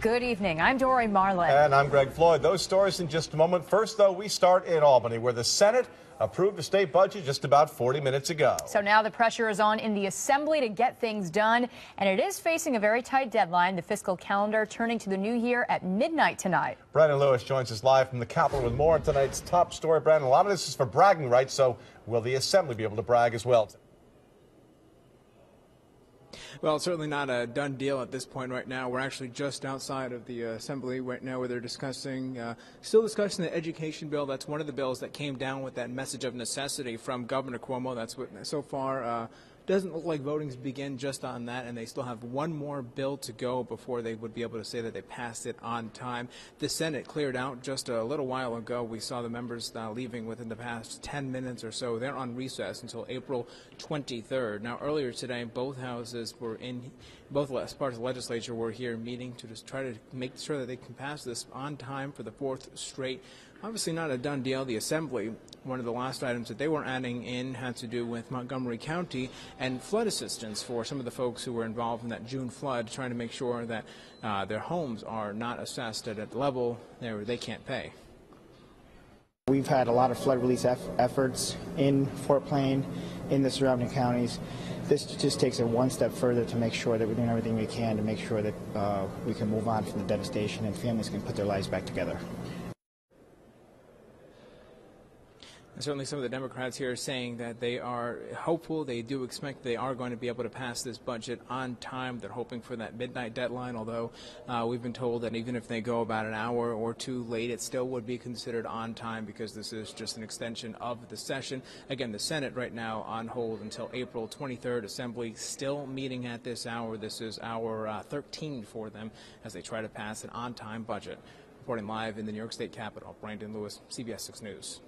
Good evening. I'm Dory Marlin. And I'm Greg Floyd. Those stories in just a moment. First, though, we start in Albany, where the Senate approved a state budget just about 40 minutes ago. So now the pressure is on in the Assembly to get things done, and it is facing a very tight deadline. The fiscal calendar turning to the new year at midnight tonight. Brandon Lewis joins us live from the Capitol with more on tonight's top story. Brandon, a lot of this is for bragging rights, so will the Assembly be able to brag as well? Well, it's certainly not a done deal at this point right now. We're actually just outside of the Assembly right now where they're still discussing the education bill. That's one of the bills that came down with that message of necessity from Governor Cuomo. That's what so far doesn't look like voting's begin just on that, and they still have one more bill to go before they would be able to say that they passed it on time. The Senate cleared out just a little while ago. We saw the members leaving within the past 10 minutes or so. They're on recess until April 23rd. Now, earlier today, both houses were in, both parts of the legislature were here meeting to just try to make sure that they can pass this on time for the fourth straight. Obviously not a done deal. The Assembly, one of the last items that they were adding in had to do with Montgomery County and flood assistance for some of the folks who were involved in that June flood, trying to make sure that their homes are not assessed at a level where they can't pay. We've had a lot of flood release efforts in Fort Plain, in the surrounding counties. This just takes it one step further to make sure that we're doing everything we can to make sure that we can move on from the devastation and families can put their lives back together. And certainly some of the Democrats here are saying that they are hopeful, they do expect they are going to be able to pass this budget on time. They're hoping for that midnight deadline, although we've been told that even if they go about an hour or two late, it still would be considered on time because this is just an extension of the session. Again, the Senate right now on hold until April 23rd. Assembly still meeting at this hour. This is hour 13 for them as they try to pass an on-time budget. Reporting live in the New York State Capitol, Brandon Lewis, CBS 6 News.